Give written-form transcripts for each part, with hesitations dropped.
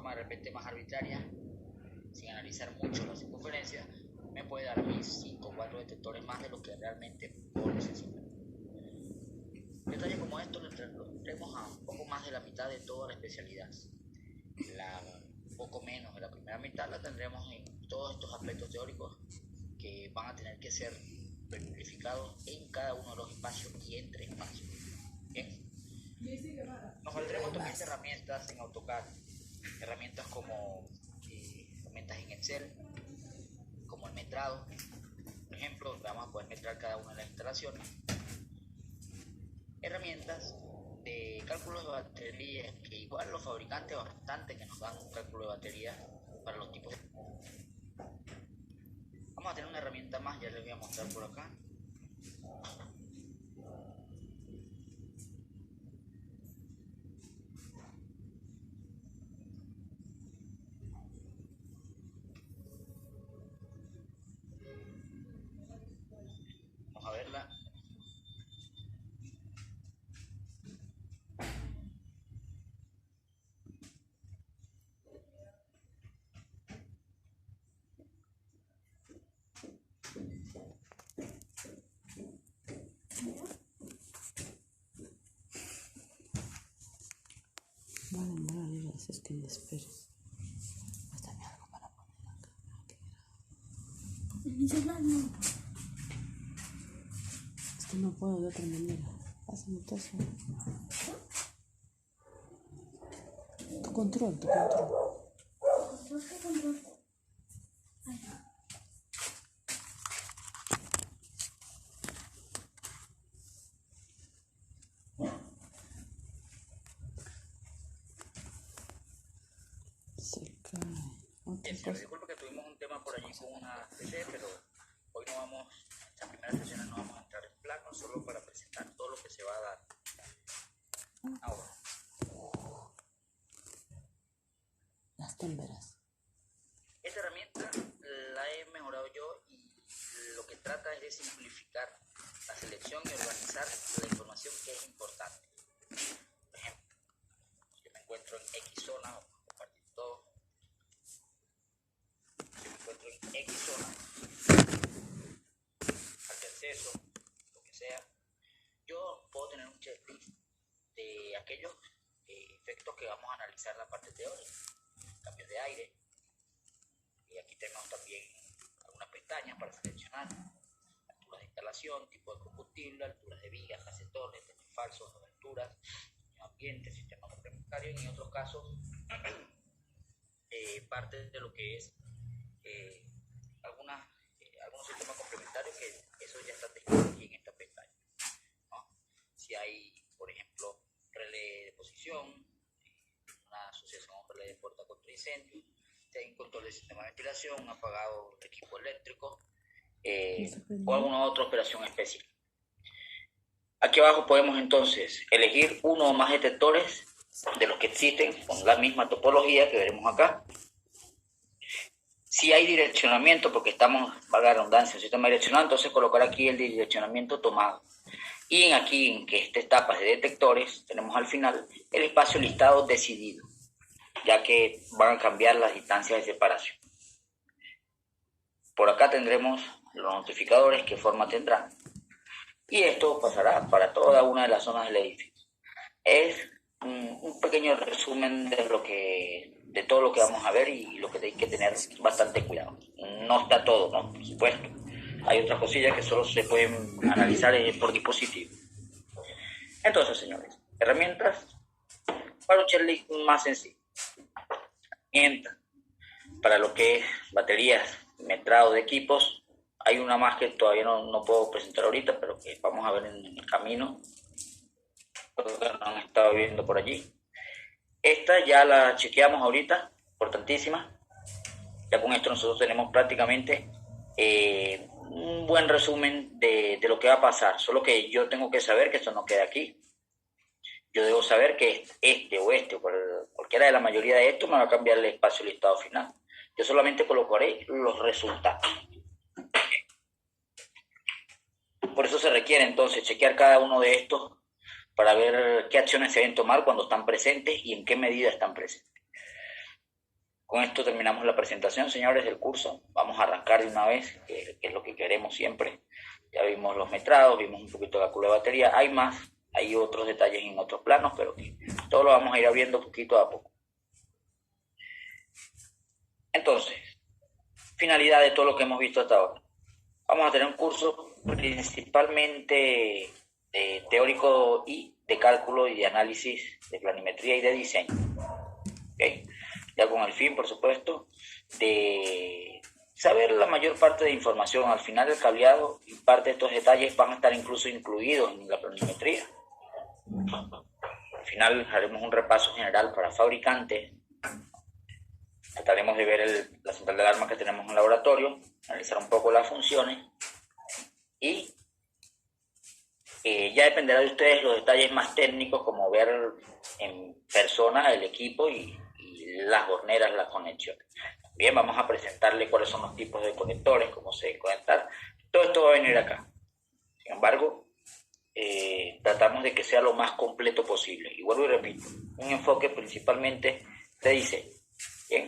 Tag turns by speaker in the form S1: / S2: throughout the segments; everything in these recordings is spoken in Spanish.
S1: forma de repente más arbitraria, sin analizar mucho la circunferencia, me puede dar a mí 5 o 4 detectores más de lo que realmente puedo necesitar. Detalles como estos lo tendremos a un poco más de la mitad de toda la especialidad. Poco menos de la primera mitad la tendremos en todos estos aspectos teóricos que van a tener que ser verificados en cada uno de los espacios y entre espacios. ¿Bien? Nos valdremos también de herramientas en AutoCAD, herramientas como herramientas en Excel, como el metrado, por ejemplo, donde vamos a poder metrar cada una de las instalaciones. Herramientas de cálculos de baterías, que igual los fabricantes bastante que nos dan un cálculo de baterías para los tipos de... Vamos a tener una herramienta más, ya les voy a mostrar por acá. Vamos a verla.
S2: Vale, es que me esperes. Dame algo para poner acá. Es que no puedo de otra manera. Pásame todo eso. Tu control.
S3: ¿Qué control?
S2: Se cae.
S1: Disculpa que tuvimos un tema por allí con una PC, pero hoy no vamos, en las primeras sesiones no vamos a entrar en plano, solo para presentar todo lo que se va a dar. Ahora.
S2: Las témperas.
S1: Esta herramienta la he mejorado yo y lo que trata es de simplificar la selección y organizar la información que es importante. Por ejemplo, yo me encuentro en X zona, vamos a compartir todo. Yo me encuentro en X zona, al de acceso, lo que sea. Yo puedo tener un checklist de aquellos efectos que vamos a analizar en la parte teórica. Cambios de aire. Y aquí tenemos también algunas pestañas para seleccionar alturas de instalación, tipo de combustible, alturas de vigas, acetones, techos falsos, aberturas, ambiente, sistema complementario, y en otros casos parte de lo que es algunos sistemas complementarios, que eso ya está descrito aquí en esta pestaña, ¿no? Si hay, por ejemplo, relé de posición, una asociación a relé de puerta contra incendio, si hay un control del sistema de ventilación, un apagado de equipo eléctrico, o alguna otra operación específica. Aquí abajo podemos entonces elegir uno o más detectores de los que existen con la misma topología que veremos acá. Si hay direccionamiento, porque estamos, valga la redundancia, en sistema direccionado, entonces colocar aquí el direccionamiento tomado. Y aquí en que esta etapa de detectores, tenemos al final el espacio listado decidido, ya que van a cambiar las distancias de separación. Por acá tendremos los notificadores, qué forma tendrán. Y esto pasará para toda una de las zonas del edificio. Es un pequeño resumen de todo lo que vamos a ver y lo que hay que tener bastante cuidado. No está todo, ¿no? Por supuesto. Hay otras cosillas que solo se pueden analizar por dispositivo. Entonces, señores, herramientas para un checklist más sencillo. Herramientas para lo que es baterías, metrado de equipos. Hay una más que todavía no puedo presentar ahorita, pero que vamos a ver en el camino. Creo que no han estado viendo por allí. Esta ya la chequeamos ahorita, importantísima. Ya con esto nosotros tenemos prácticamente un buen resumen de lo que va a pasar. Solo que yo tengo que saber que esto no queda aquí. Yo debo saber que este o cualquiera de la mayoría de estos me va a cambiar el espacio listado final. Yo solamente colocaré los resultados. Por eso se requiere entonces chequear cada uno de estos para ver qué acciones se deben tomar cuando están presentes y en qué medida están presentes. Con esto terminamos la presentación, señores, del curso. Vamos a arrancar de una vez, que es lo que queremos siempre. Ya vimos los metrados, vimos un poquito de cálculo de batería. Hay más, hay otros detalles en otros planos, pero que todo lo vamos a ir abriendo poquito a poco. Entonces, finalidad de todo lo que hemos visto hasta ahora. Vamos a tener un curso principalmente teórico y de cálculo y de análisis de planimetría y de diseño. ¿Okay? Ya con el fin, por supuesto, de saber la mayor parte de información. Al final del cableado y parte de estos detalles van a estar incluso incluidos en la planimetría. Al final haremos un repaso general para fabricantes. Trataremos de ver la central de alarma que tenemos en el laboratorio, analizar un poco las funciones y ya dependerá de ustedes los detalles más técnicos, como ver en persona el equipo y las horneras, las conexiones. Bien, vamos a presentarle cuáles son los tipos de conectores, cómo se debe conectar. Todo esto va a venir acá. Sin embargo, tratamos de que sea lo más completo posible. Y vuelvo y repito, un enfoque principalmente de diseño. Bien.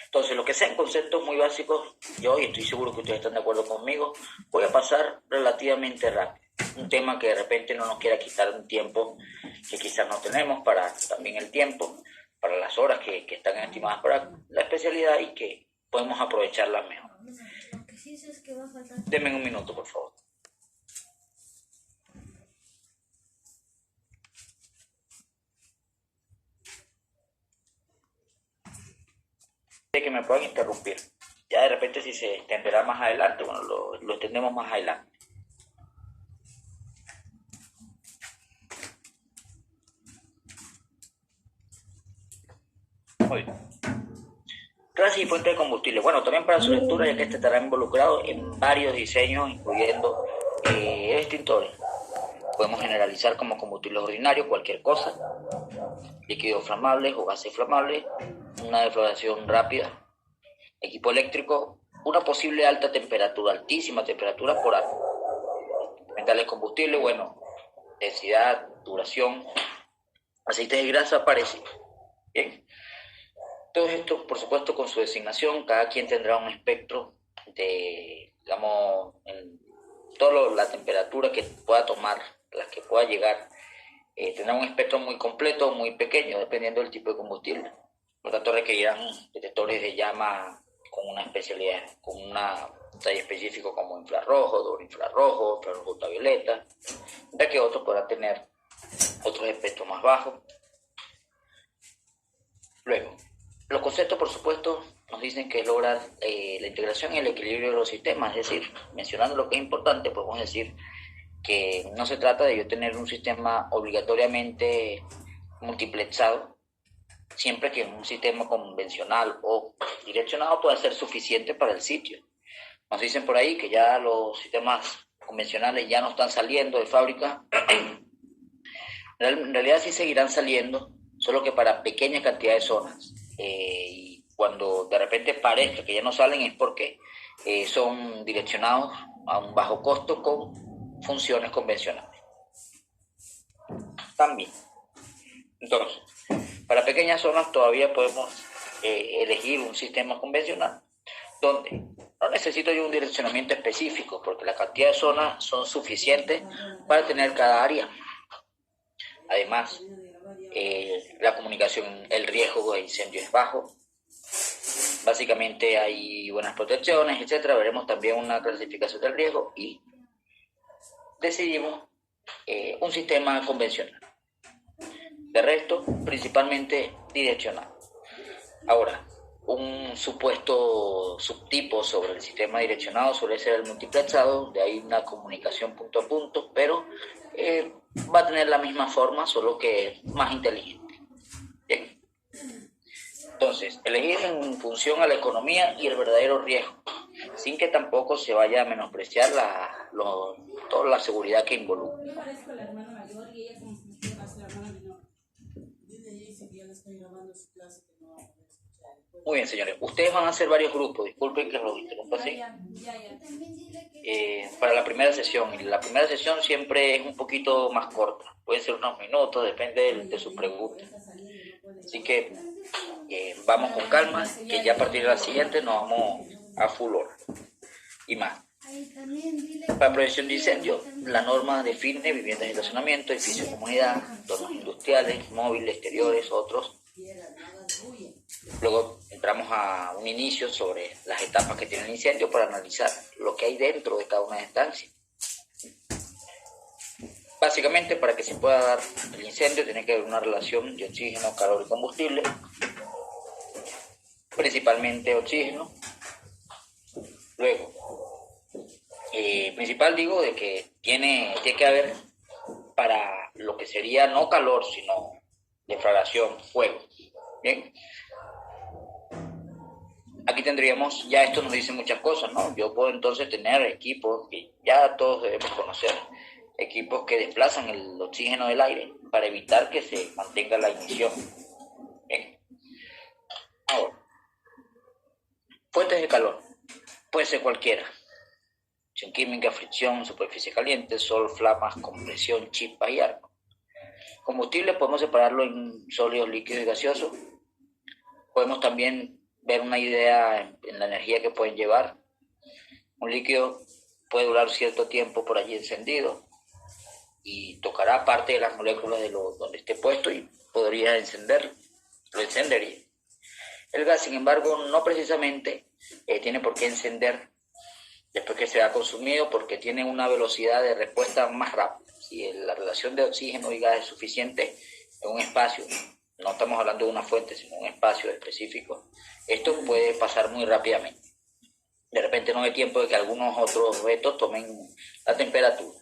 S1: Entonces, lo que sean conceptos muy básicos, yo, y estoy seguro que ustedes están de acuerdo conmigo, voy a pasar relativamente rápido. Un tema que de repente no nos quiera quitar un tiempo que quizás no tenemos, para también el tiempo, para las horas que están estimadas para la especialidad y que podemos aprovecharlas mejor. Denme un minuto, por favor. Que me puedan interrumpir. Ya de repente si se extenderá más adelante, bueno, lo extendemos más adelante. Muy bien. Clases y fuentes de combustible. Bueno, también para su lectura, ya que este estará involucrado en varios diseños, incluyendo extintores. Podemos generalizar como combustible ordinario cualquier cosa, líquidos flamables o gases flamables, una deflagración rápida, equipo eléctrico, una posible alta temperatura, altísima temperatura por algo. Metales combustibles, bueno, densidad, duración, aceites y grasa parecidos. Bien. Todo esto, por supuesto, con su designación, cada quien tendrá un espectro de, digamos, en toda la temperatura que pueda tomar, la que pueda llegar, tendrá un espectro muy completo, muy pequeño, dependiendo del tipo de combustible. Por lo tanto, requerirán detectores de llama con una especialidad, con un detalle específico como infrarrojo, doble infrarrojo, infrarrojo ultravioleta, ya que otros podrán tener otros espectros más bajos. Luego, los conceptos, por supuesto, nos dicen que es lograr la integración y el equilibrio de los sistemas, es decir, mencionando lo que es importante, podemos decir que no se trata de yo tener un sistema obligatoriamente multiplexado, siempre que un sistema convencional o direccionado pueda ser suficiente para el sitio. Nos dicen por ahí que ya los sistemas convencionales ya no están saliendo de fábrica. En realidad sí seguirán saliendo, solo que para pequeña cantidad de zonas. Y cuando de repente parezca que ya no salen es porque son direccionados a un bajo costo con funciones convencionales. También. Entonces, para pequeñas zonas todavía podemos elegir un sistema convencional donde no necesito yo un direccionamiento específico porque la cantidad de zonas son suficientes para tener cada área. Además, la comunicación, el riesgo de incendio es bajo. Básicamente hay buenas protecciones, etcétera. Veremos también una clasificación del riesgo y decidimos un sistema convencional. De resto, principalmente direccionado. Ahora, un supuesto subtipo sobre el sistema direccionado suele ser el multiplexado, de ahí una comunicación punto a punto, pero va a tener la misma forma, solo que más inteligente. Bien. Entonces, elegir en función a la economía y el verdadero riesgo, sin que tampoco se vaya a menospreciar toda la seguridad que involucra.
S2: Yo parezco la hermana mayor y ella como si fuera la hermana menor. Dile a ella que ya le estoy grabando su clase que no va a poder escuchar.
S1: Muy bien, señores. Ustedes van a hacer varios grupos. Disculpen que los interrumpa así. Para la primera sesión. Y la primera sesión siempre es un poquito más corta. Puede ser unos minutos, depende de sus preguntas. Así que vamos con calma, que ya a partir de la siguiente nos vamos a full hora y más. Para prevención de incendios, la norma define viviendas de estacionamiento, edificios de comunidad, entornos industriales, móviles, exteriores, otros. Luego entramos a un inicio sobre las etapas que tiene el incendio para analizar lo que hay dentro de cada una de estas estancias. Básicamente, para que se pueda dar el incendio, tiene que haber una relación de oxígeno, calor y combustible, principalmente oxígeno. Luego, principal digo de que tiene que haber para lo que sería no calor, sino deflagración, fuego. Bien. Aquí tendríamos, ya esto nos dice muchas cosas, ¿no? Yo puedo entonces tener equipos que ya todos debemos conocer, equipos que desplazan el oxígeno del aire para evitar que se mantenga la ignición. Bien. Ahora, fuentes de calor, puede ser cualquiera. Acción química, fricción, superficie caliente, sol, flamas, compresión, chispas y arco. Combustible podemos separarlo en sólidos, líquidos y gaseosos. Podemos también ver una idea en la energía que pueden llevar. Un líquido puede durar cierto tiempo por allí encendido y tocará parte de las moléculas de donde esté puesto y podría encenderlo, lo encendería. El gas, sin embargo, no precisamente tiene por qué encender después que se ha consumido, porque tiene una velocidad de respuesta más rápida. Si la relación de oxígeno y gas es suficiente en un espacio, no estamos hablando de una fuente, sino un espacio específico, esto puede pasar muy rápidamente. De repente no hay tiempo de que algunos otros objetos tomen la temperatura.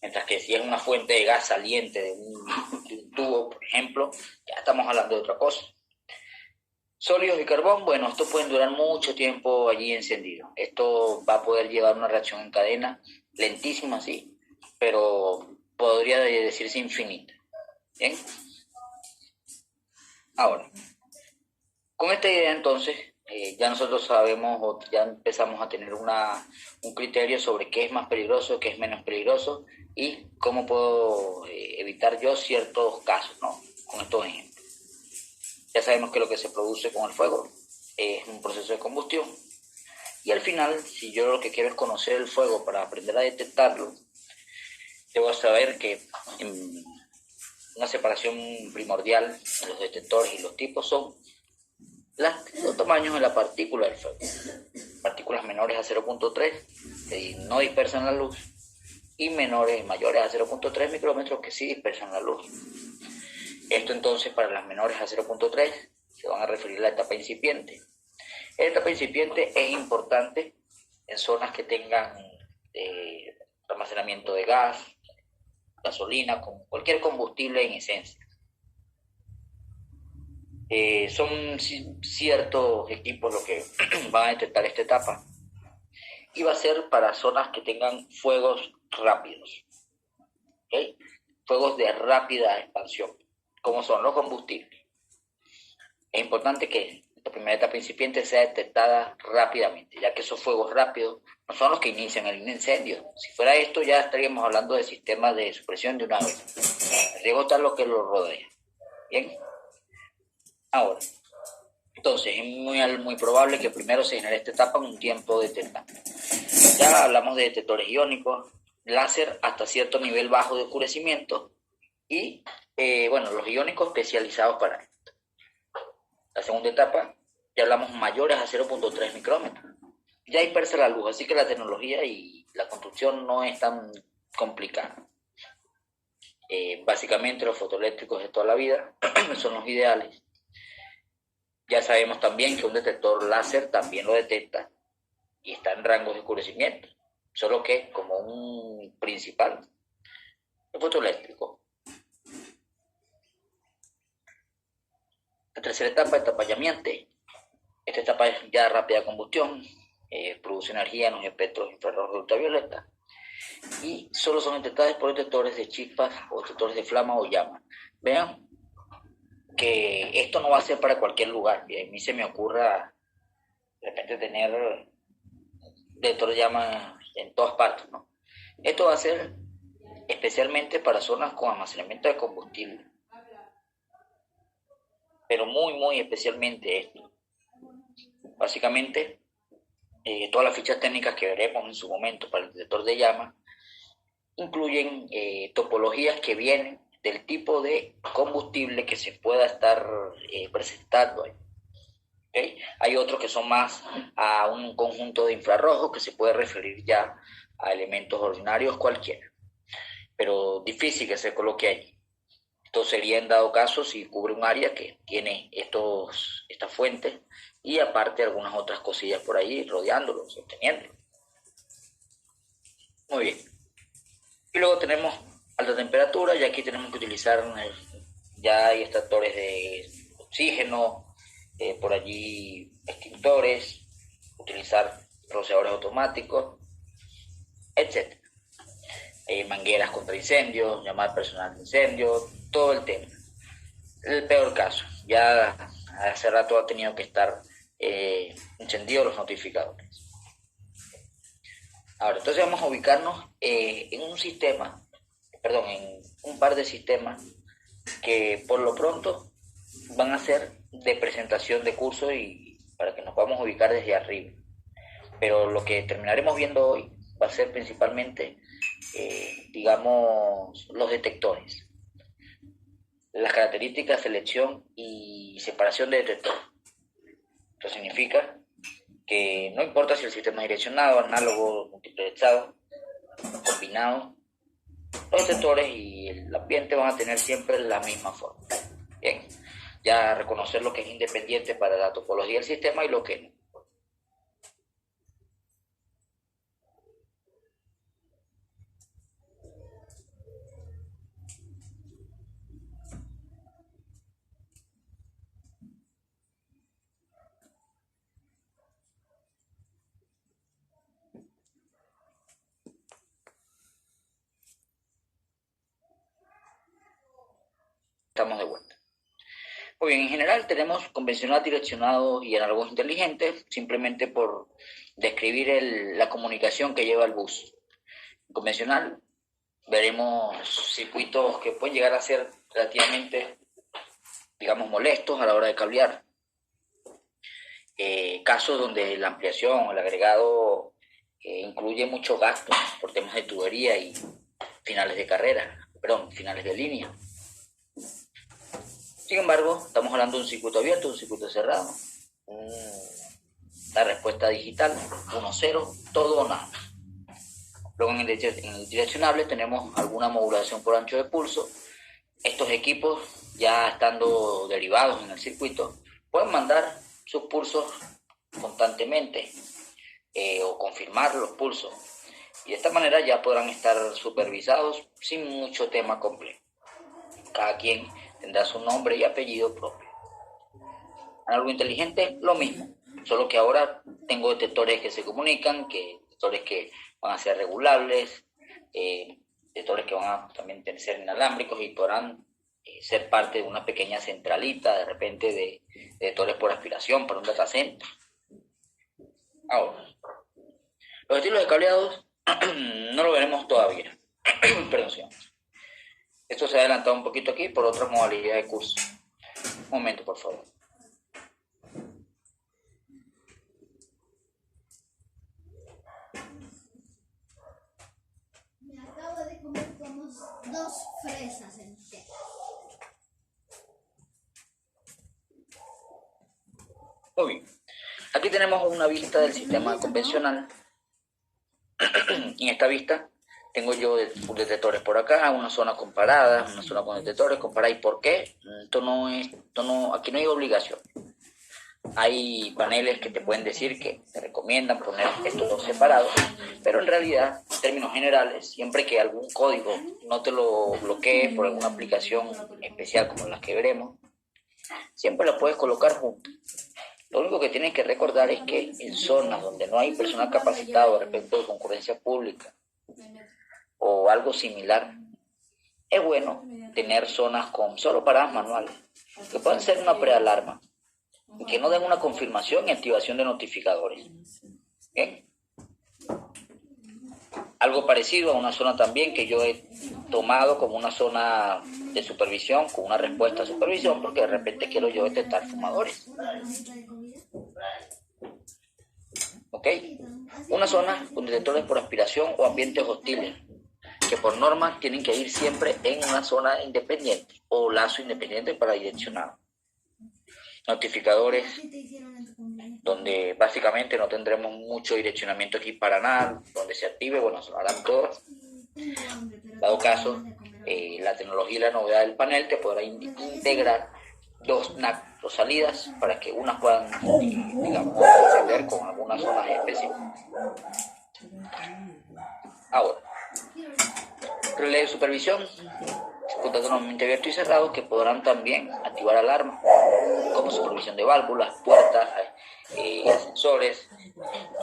S1: Mientras que si es una fuente de gas saliente de un tubo, por ejemplo, ya estamos hablando de otra cosa. Sólidos y carbón, bueno, estos pueden durar mucho tiempo allí encendidos. Esto va a poder llevar una reacción en cadena, lentísima, sí, pero podría decirse infinita. ¿Bien? Ahora, con esta idea entonces, ya nosotros sabemos o ya empezamos a tener un criterio sobre qué es más peligroso, qué es menos peligroso y cómo puedo evitar yo ciertos casos, ¿no? Con estos ejemplos. Ya sabemos que lo que se produce con el fuego es un proceso de combustión. Y al final, si yo lo que quiero es conocer el fuego para aprender a detectarlo, debo saber que una separación primordial de los detectores y los tipos son los tamaños de la partícula del fuego. Partículas menores a 0.3 que no dispersan la luz y mayores a 0.3 micrómetros que sí dispersan la luz. Esto entonces para las menores a 0.3 se van a referir a la etapa incipiente. La etapa incipiente es importante en zonas que tengan almacenamiento de gas, gasolina, con cualquier combustible en esencia. Son ciertos equipos los que van a detectar esta etapa y va a ser para zonas que tengan fuegos rápidos, ¿okay? Fuegos de rápida expansión, como son los combustibles. Es importante que la primera etapa incipiente sea detectada rápidamente, ya que esos fuegos rápidos no son los que inician el incendio. Si fuera esto, ya estaríamos hablando de sistemas de supresión de una vez. El riesgo está lo que lo rodea. Bien. Ahora, entonces es muy probable que primero se genere esta etapa en un tiempo determinado. Ya hablamos de detectores iónicos, láser hasta cierto nivel bajo de oscurecimiento y, los iónicos especializados para esto. La segunda etapa, ya hablamos mayores a 0.3 micrómetros. Ya dispersa la luz, así que la tecnología y la construcción no es tan complicada. Básicamente los fotoeléctricos de toda la vida son los ideales. Ya sabemos también que un detector láser también lo detecta y está en rangos de oscurecimiento, solo que como un principal, el fotoeléctrico. La tercera etapa llamiante. Esta etapa es ya rápida combustión, produce energía en los espectros infrarrojos de ultravioleta y solo son detectadas por detectores de chispas o detectores de flama o llama. Vean que esto no va a ser para cualquier lugar. Y a mí se me ocurra de repente tener detector de llama en todas partes, ¿no? Esto va a ser especialmente para zonas con almacenamiento de combustible. pero muy, muy especialmente esto. Básicamente, todas las fichas técnicas que veremos en su momento para el detector de llama incluyen topologías que vienen del tipo de combustible que se pueda estar presentando ahí. ¿Okay? Hay otros que son más a un conjunto de infrarrojos que se puede referir ya a elementos ordinarios cualquiera, pero difícil que se coloque allí. Esto sería en dado caso si cubre un área que tiene estas fuentes y aparte algunas otras cosillas por ahí rodeándolo, sosteniéndolo. Muy bien. Y luego tenemos alta temperatura, y aquí tenemos que utilizar, ya hay extractores de oxígeno, por allí extintores, utilizar rociadores automáticos, etc. Mangueras contra incendios, llamar personal de incendio, todo el tema. El peor caso, ya hace rato ha tenido que estar encendidos los notificadores. Ahora, entonces vamos a ubicarnos en un par de sistemas que por lo pronto van a ser de presentación de curso y para que nos podamos ubicar desde arriba. Pero lo que terminaremos viendo hoy va a ser principalmente, los detectores. Las características, selección y separación de detector. Esto significa que no importa si el sistema es direccionado, análogo, multiplexado, combinado, los detectores y el ambiente van a tener siempre la misma forma. Bien, ya reconocer lo que es independiente para la topología del sistema y lo que no. Estamos de vuelta. Muy bien, en general tenemos convencional, direccionado y análogos inteligentes, simplemente por describir la comunicación que lleva el bus. En convencional veremos circuitos que pueden llegar a ser relativamente, molestos a la hora de cablear. Casos donde la ampliación o el agregado incluye mucho gasto por temas de tubería y finales de línea. Sin embargo, estamos hablando de un circuito abierto, un circuito cerrado, la respuesta digital, 1-0, todo o nada. Luego en el direccionable tenemos alguna modulación por ancho de pulso. Estos equipos, ya estando derivados en el circuito, pueden mandar sus pulsos constantemente o confirmar los pulsos. Y de esta manera ya podrán estar supervisados sin mucho tema complejo. Cada quien tendrá su nombre y apellido propio. Análogo inteligente, lo mismo, solo que ahora tengo detectores que se comunican, detectores que van a ser regulables, detectores que van a también ser inalámbricos y podrán ser parte de una pequeña centralita, de repente, de detectores por aspiración para un data center. Ahora, los estilos de cableados no lo veremos todavía. Perdón, señor. Esto se ha adelantado un poquito aquí por otra modalidad de curso. Un momento, por favor.
S3: Me acabo de comer como 2 fresas enteras.
S1: Muy bien. Aquí tenemos una vista del sistema convencional. En esta vista tengo yo detectores por acá, una zona con paradas, una zona con detectores con paradas. ¿Y por qué? Aquí no hay obligación. Hay paneles que te pueden decir que te recomiendan poner estos separados, pero en realidad, en términos generales, siempre que algún código no te lo bloquee por alguna aplicación especial como las que veremos, siempre la puedes colocar juntas. Lo único que tienes que recordar es que en zonas donde no hay personal capacitado respecto de concurrencia pública o algo similar, es bueno tener zonas con solo paradas manuales, que pueden ser una prealarma, y que no den una confirmación y activación de notificadores. ¿Bien? Algo parecido a una zona también que yo he tomado como una zona de supervisión con una respuesta de supervisión, porque de repente quiero yo detectar fumadores. ¿Ok? Una zona con detectores por aspiración o ambientes hostiles, que por norma tienen que ir siempre en una zona independiente o lazo independiente para direccionar. Notificadores, donde básicamente no tendremos mucho direccionamiento aquí para nada, donde se active, bueno, sonarán todas. Dado caso, la tecnología y la novedad del panel te podrá integrar dos NAC, dos salidas, para que unas puedan, digamos, proceder con algunas zonas específicas. Ahora, relé de supervisión, circuitos normalmente abiertos y cerrados, que podrán también activar alarmas, como supervisión de válvulas, puertas, ascensores,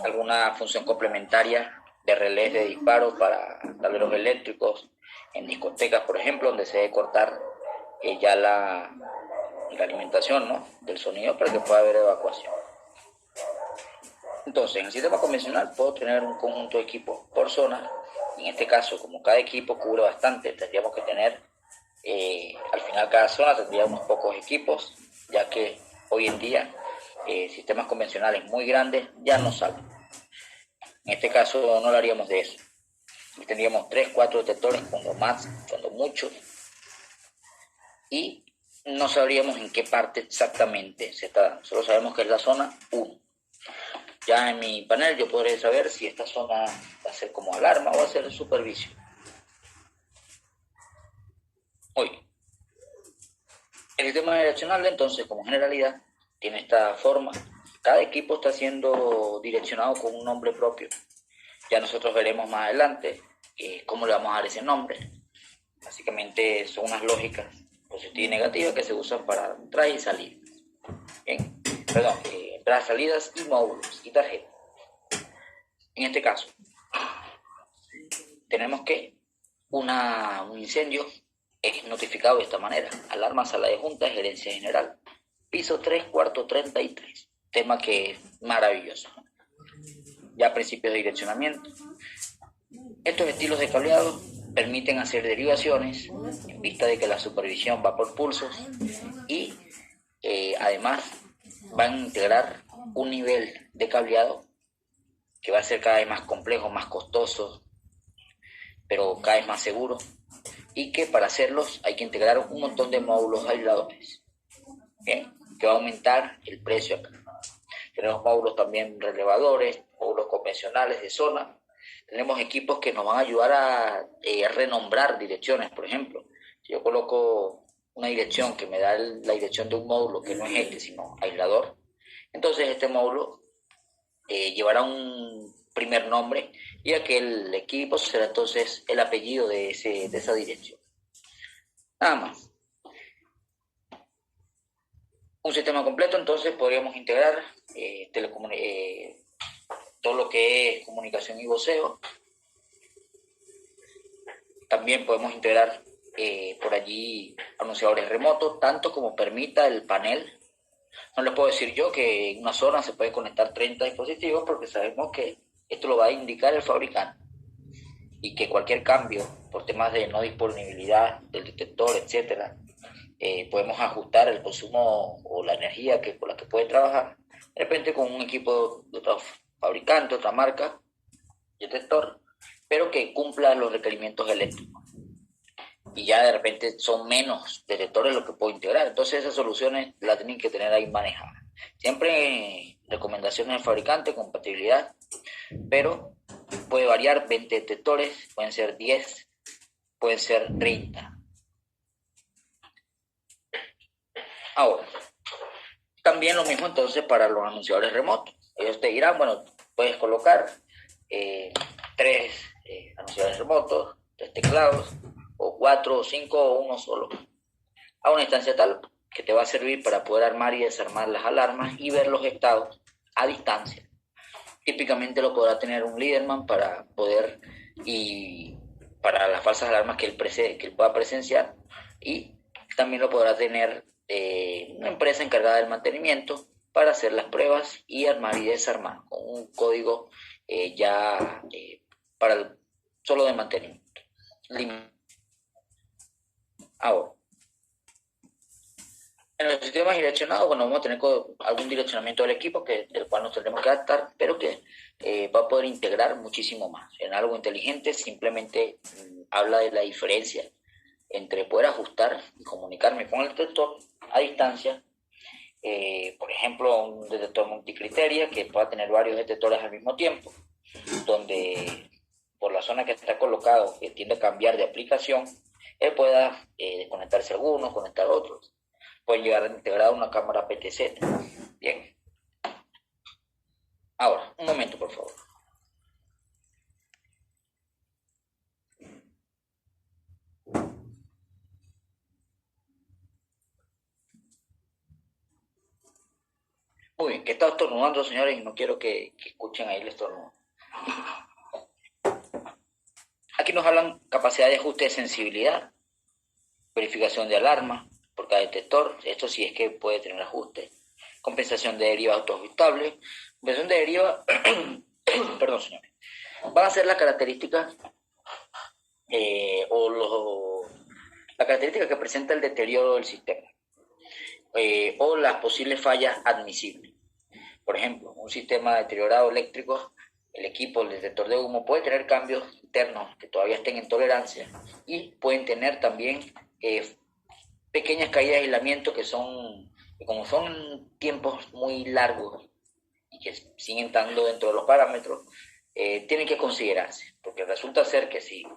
S1: alguna función complementaria de relés de disparo para tableros eléctricos, en discotecas, por ejemplo, donde se debe cortar ya la alimentación, ¿no?, del sonido, para que pueda haber evacuación. Entonces, en el sistema convencional puedo tener un conjunto de equipos por zona. En este caso, como cada equipo cubre bastante, tendríamos que tener, al final cada zona tendría unos pocos equipos, ya que hoy en día sistemas convencionales muy grandes ya no salen. En este caso no lo haríamos de eso. Y tendríamos 3, 4 detectores, cuando mucho, y no sabríamos en qué parte exactamente se está dando. Solo sabemos que es la zona 1. Ya en mi panel yo podré saber si esta zona va a ser como alarma o va a ser supervisión. Hoy, el sistema direccional, entonces, como generalidad, tiene esta forma. Cada equipo está siendo direccionado con un nombre propio. Ya nosotros veremos más adelante cómo le vamos a dar ese nombre. Básicamente son unas lógicas positivas y negativas que se usan para entradas y salidas. Bien, perdón, entradas, salidas y módulos y tarjetas. En este caso, tenemos que un incendio es notificado de esta manera: alarma, sala de junta, gerencia general, piso 3, cuarto 33. Tema que es maravilloso. Ya principios de direccionamiento. Estos estilos de cableado permiten hacer derivaciones en vista de que la supervisión va por pulsos, y además van a integrar un nivel de cableado que va a ser cada vez más complejo, más costoso, pero cada vez más seguro, y que para hacerlos hay que integrar un montón de módulos aisladores. Bien, que va a aumentar el precio acá. Tenemos módulos también relevadores, módulos convencionales de zona. Tenemos equipos que nos van a ayudar a renombrar direcciones. Por ejemplo, si yo coloco una dirección que me da la dirección de un módulo que no es este, sino aislador, entonces este módulo llevará un primer nombre, y aquel equipo será entonces el apellido de esa dirección. Nada más. Un sistema completo, entonces podríamos integrar todo lo que es comunicación y voceo. También podemos integrar por allí anunciadores remotos, tanto como permita el panel. No les puedo decir yo que en una zona se puede conectar 30 dispositivos, porque sabemos que esto lo va a indicar el fabricante, y que cualquier cambio por temas de no disponibilidad del detector, etcétera, podemos ajustar el consumo o la energía con la que puede trabajar, de repente con un equipo de otro fabricante, otra marca, detector, pero que cumpla los requerimientos eléctricos. Y ya de repente son menos detectores los que puedo integrar. Entonces esas soluciones las tienen que tener ahí manejadas. Siempre recomendaciones del fabricante, compatibilidad, pero puede variar. 20 detectores, pueden ser 10, pueden ser 30. Ahora, también lo mismo entonces para los anunciadores remotos. Ellos te dirán, bueno, puedes colocar 3 anunciadores remotos, 3 teclados, o 4 o 5 o uno solo, a una instancia tal que te va a servir para poder armar y desarmar las alarmas y ver los estados a distancia. Típicamente lo podrá tener un Leaderman para poder, y para las falsas alarmas que él pueda presenciar, y también lo podrá tener una empresa encargada del mantenimiento para hacer las pruebas y armar y desarmar con un código para solo de mantenimiento. Ahora, En los sistemas direccionados, bueno, vamos a tener algún direccionamiento del equipo del cual nos tendremos que adaptar, pero que va a poder integrar muchísimo más. En algo inteligente simplemente habla de la diferencia entre poder ajustar y comunicarme con el detector a distancia. Por ejemplo, un detector multicriteria que pueda tener varios detectores al mismo tiempo, donde por la zona que está colocado, que tiende a cambiar de aplicación, él pueda desconectarse algunos, conectar otros. Pueden llegar a integrar una cámara PTZ. Bien. Ahora, un momento, por favor. Muy bien, que está estornudando, señores, y no quiero que escuchen ahí el estornudo. Aquí nos hablan capacidad de ajuste de sensibilidad, verificación de alarma por cada detector, esto sí es que puede tener ajuste, compensación de deriva autoajustable, compensación de deriva, perdón, señores, van a ser las características la característica que presenta el deterioro del sistema o las posibles fallas admisibles. Por ejemplo, un sistema deteriorado eléctrico, el equipo, el detector de humo puede tener cambios internos que todavía estén en tolerancia y pueden tener también pequeñas caídas de aislamiento que como son tiempos muy largos y que siguen estando dentro de los parámetros, tienen que considerarse, porque resulta ser que si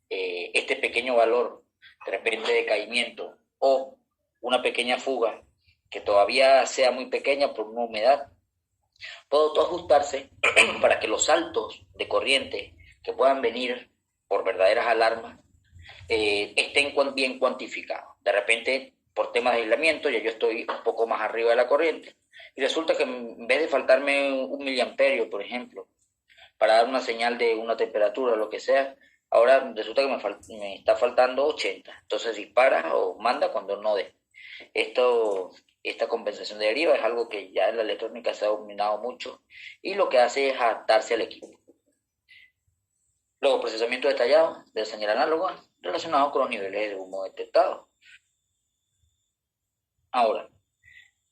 S1: este pequeño valor de repente de caimiento o una pequeña fuga que todavía sea muy pequeña por una humedad, puede autoajustarse para que los saltos de corriente que puedan venir por verdaderas alarmas estén bien cuantificados. De repente, por temas de aislamiento, ya yo estoy un poco más arriba de la corriente y resulta que en vez de faltarme 1 miliamperio, por ejemplo, para dar una señal de una temperatura o lo que sea, ahora resulta que me está faltando 80. Entonces dispara o manda cuando no dé. Esta compensación de deriva es algo que ya en la electrónica se ha dominado mucho y lo que hace es adaptarse al equipo. Luego, procesamiento detallado de señal análoga relacionado con los niveles de humo detectados. Ahora,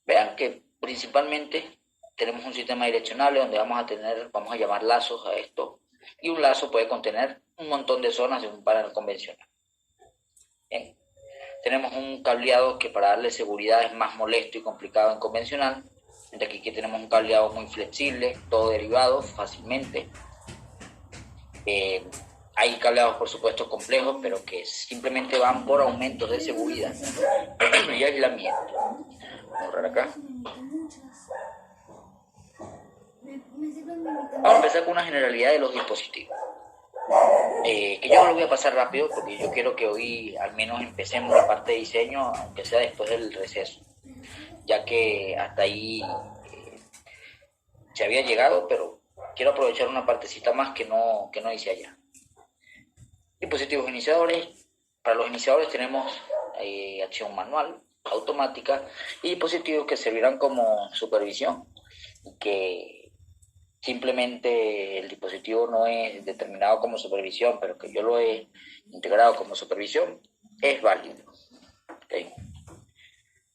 S1: vean que principalmente tenemos un sistema direccionable donde vamos a llamar lazos a esto, y un lazo puede contener un montón de zonas de un panel convencional. Bien. Tenemos un cableado que para darle seguridad es más molesto y complicado en convencional, mientras que aquí tenemos un cableado muy flexible, todo derivado fácilmente. Hay cableados, por supuesto, complejos, pero que simplemente van por aumentos de seguridad y aislamiento. Vamos a borrar acá. Vamos a empezar con una generalidad de los dispositivos. Que yo no lo voy a pasar rápido porque yo quiero que hoy al menos empecemos la parte de diseño, aunque sea después del receso, ya que hasta ahí se había llegado, pero quiero aprovechar una partecita más que no hice allá. Dispositivos iniciadores. Para los iniciadores tenemos acción manual, automática, y dispositivos que servirán como supervisión, que simplemente el dispositivo no es determinado como supervisión, pero que yo lo he integrado como supervisión, es válido. ¿Okay?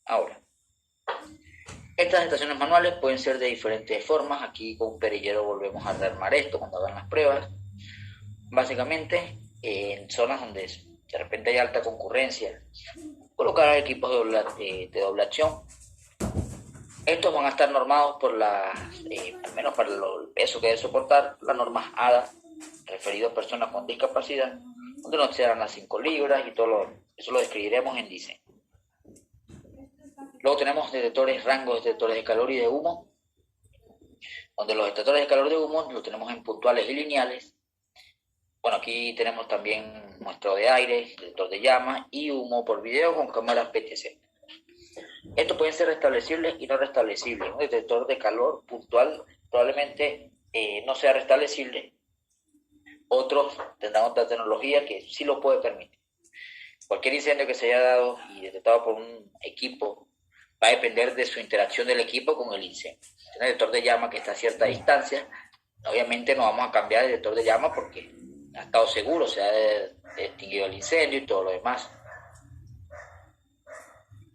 S1: Ahora, estas estaciones manuales pueden ser de diferentes formas. Aquí con un perillero volvemos a rearmar esto cuando hagan las pruebas. Básicamente, en zonas donde de repente hay alta concurrencia, colocar equipos de doble acción. Estos van a estar normados por al menos para el peso que debe soportar, las normas ADA, referido a personas con discapacidad, donde no excedan las 5 libras y eso lo describiremos en diseño. Luego tenemos rangos de detectores de calor y de humo, donde los detectores de calor de humo los tenemos en puntuales y lineales. Bueno, aquí tenemos también muestreo de aire, detector de llama y humo por video con cámaras PTZ. Estos pueden ser restablecibles y no restablecibles. Un detector de calor puntual probablemente no sea restablecible. Otros tendrán otra tecnología que sí lo puede permitir. Cualquier incendio que se haya dado y detectado por un equipo va a depender de su interacción del equipo con el incendio. Un detector de llama que está a cierta distancia, obviamente no vamos a cambiar el detector de llama porque ha estado seguro, se ha extinguido el incendio y todo lo demás.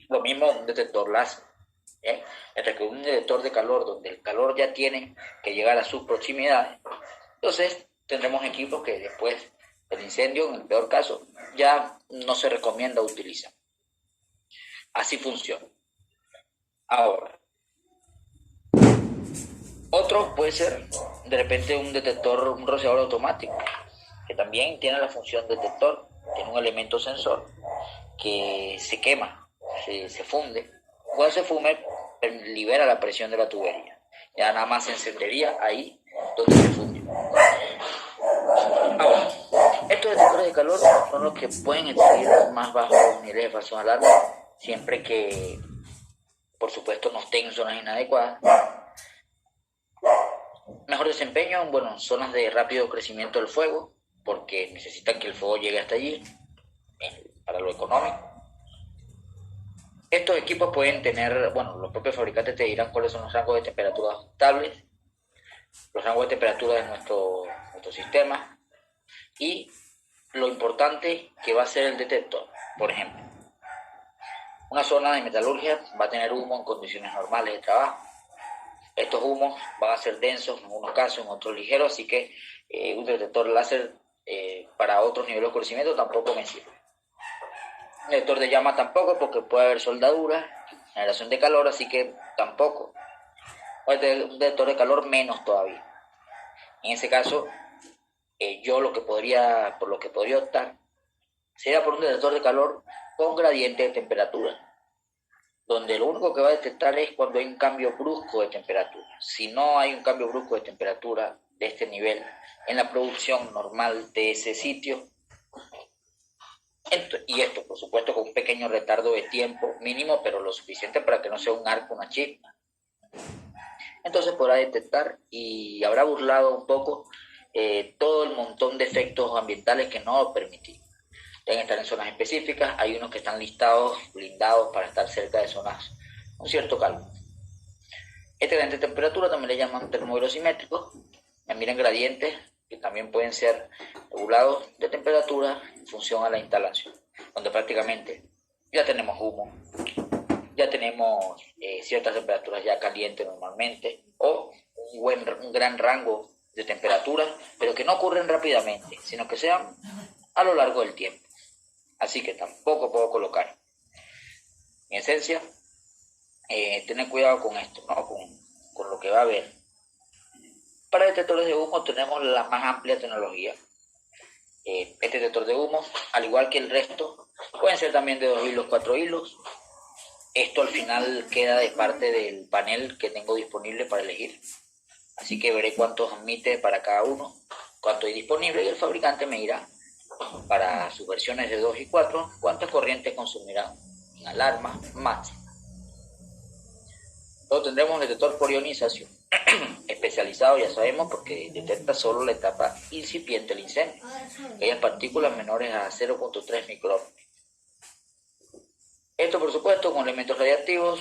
S1: Lo mismo un detector láser. ¿Bien? Mientras que un detector de calor, donde el calor ya tiene que llegar a sus proximidades, entonces tendremos equipos que después del incendio, en el peor caso, ya no se recomienda utilizar. Así funciona. Ahora, otro puede ser de repente un detector, un rociador automático, que también tiene la función detector, tiene un elemento sensor que se quema, se funde. Cuando se fume, libera la presión de la tubería. Ya nada más se encendería ahí donde se funde. Ahora, estos detectores de calor son los que pueden exigir más bajos niveles de falsos alarmas, siempre que, por supuesto, no estén en zonas inadecuadas. Mejor desempeño, bueno, zonas de rápido crecimiento del fuego, porque necesitan que el fuego llegue hasta allí, para lo económico. Estos equipos pueden tener, bueno, los propios fabricantes te dirán cuáles son los rangos de temperatura ajustables, los rangos de temperatura de nuestro sistema y lo importante que va a ser el detector. Por ejemplo, una zona de metalurgia va a tener humo en condiciones normales de trabajo. Estos humos van a ser densos en algunos casos, en otros ligeros, así que un detector láser para otros niveles de oscurecimiento tampoco me sirve. Un detector de llama tampoco, porque puede haber soldadura, generación de calor, así que tampoco. Un detector de calor menos todavía. En ese caso, yo por lo que podría optar sería por un detector de calor con gradiente de temperatura, donde lo único que va a detectar es cuando hay un cambio brusco de temperatura. Si no hay un cambio brusco de temperatura de este nivel en la producción normal de ese sitio, y esto por supuesto con un pequeño retardo de tiempo mínimo, pero lo suficiente para que no sea un arco, una chispa, entonces podrá detectar y habrá burlado un poco todo el montón de efectos ambientales que no permitimos. Deben estar en zonas específicas, hay unos que están listados, blindados para estar cerca de zonas con cierto calor. Este gradiente de temperatura también le llaman termómetro simétrico. Me miren gradientes que también pueden ser regulados de temperatura en función a la instalación, donde prácticamente ya tenemos humo, ya tenemos ciertas temperaturas ya calientes normalmente, o un gran rango de temperaturas, pero que no ocurren rápidamente, sino que sean a lo largo del tiempo. Así que tampoco puedo colocar. En esencia, tener cuidado con esto, ¿no? con lo que va a haber. Para detectores de humo tenemos la más amplia tecnología. Este detector de humo, al igual que el resto, pueden ser también de 2 hilos, 4 hilos. Esto al final queda de parte del panel que tengo disponible para elegir. Así que veré cuántos admite para cada uno, cuánto hay disponible, y el fabricante me dirá para sus versiones de 2 y 4 cuántas corrientes consumirán en alarma máxima. Luego tendremos un detector por ionización, especializado, ya sabemos, porque detecta solo la etapa incipiente del incendio, aquellas partículas menores a 0.3 micrómetros. Esto, por supuesto, con elementos radiactivos,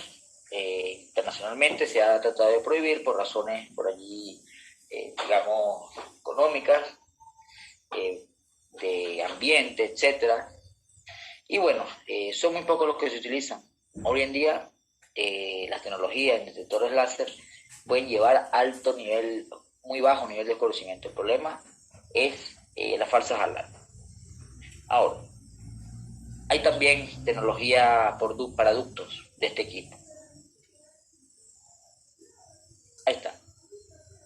S1: internacionalmente se ha tratado de prohibir por razones por allí, digamos, económicas, de ambiente, etcétera. Y bueno, son muy pocos los que se utilizan. Hoy en día, las tecnologías en detectores láser pueden llevar alto nivel, muy bajo nivel de conocimiento. El problema es las falsas alarmas. Ahora, hay también tecnología para ductos de este equipo. Ahí está.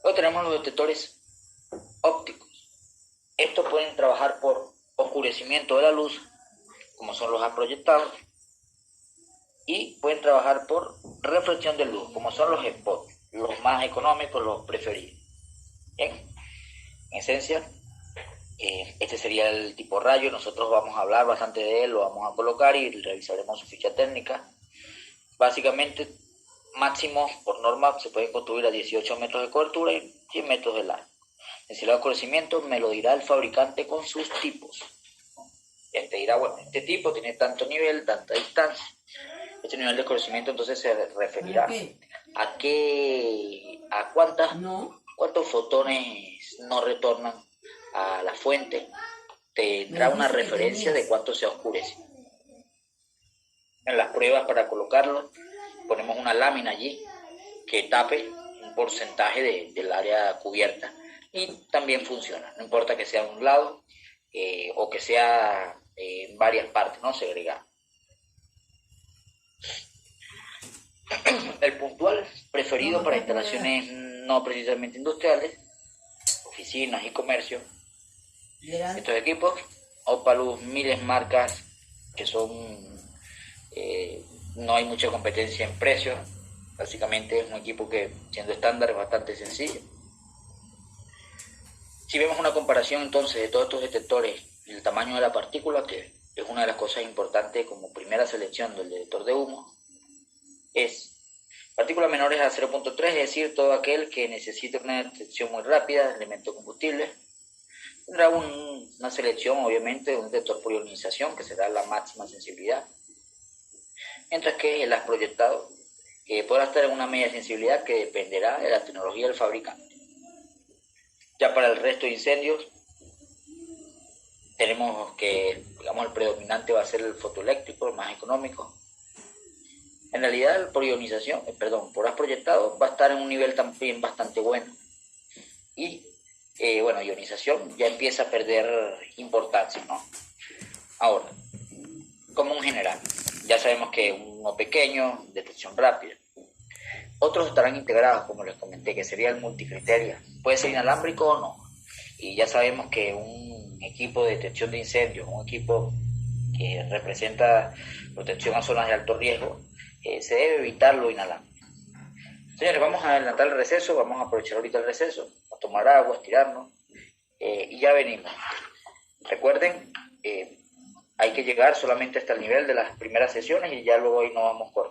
S1: Luego tenemos los detectores ópticos. Estos pueden trabajar por oscurecimiento de la luz, como son los proyectados, y pueden trabajar por reflexión de luz, como son los spots, los más económicos, los preferidos. Bien, en esencia, este sería el tipo rayo. Nosotros vamos a hablar bastante de él, lo vamos a colocar y revisaremos su ficha técnica. Básicamente, máximo por norma se pueden construir a 18 metros de cobertura y 100 metros de largo. El cielo de oscurecimiento me lo dirá el fabricante con sus tipos. Te dirá, bueno, este tipo tiene tanto nivel, tanta distancia. Este nivel de oscurecimiento entonces se referirá a cuántos fotones no retornan a la fuente. Tendrá una referencia de cuánto se oscurece. En las pruebas para colocarlo, ponemos una lámina allí que tape un porcentaje del área cubierta y también funciona, no importa que sea a un lado o que sea en varias partes, ¿no? Segregado. El puntual preferido para instalaciones no precisamente industriales, oficinas y comercio. Estos equipos, Opalus, miles marcas que son, no hay mucha competencia en precios. Básicamente es un equipo que, siendo estándar, es bastante sencillo. Si vemos una comparación entonces de todos estos detectores y el tamaño de la partícula, que es una de las cosas importantes como primera selección del detector de humo, es partículas menores a 0.3, es decir, todo aquel que necesite una detección muy rápida de elementos combustibles. Tendrá una selección, obviamente, de un detector por ionización, que será la máxima sensibilidad. Mientras que el haz proyectado podrá estar en una media sensibilidad que dependerá de la tecnología del fabricante. Ya para el resto de incendios, tenemos que, digamos, el predominante va a ser el fotoeléctrico, el más económico. En realidad, el por ionización, por haz proyectado, va a estar en un nivel también bastante bueno. Y, ionización ya empieza a perder importancia, ¿no? Ahora, como un general, ya sabemos que uno pequeño, detección rápida. Otros estarán integrados, como les comenté, que sería el multicriterio. Puede ser inalámbrico o no. Y ya sabemos que un equipo de detección de incendios, un equipo que representa protección a zonas de alto riesgo, se debe evitar lo inalámbrico. Señores, vamos a adelantar el receso, vamos a aprovechar ahorita el receso, a tomar agua, a estirarnos, y ya venimos. Recuerden, hay que llegar solamente hasta el nivel de las primeras sesiones y ya luego ahí nos vamos cortando.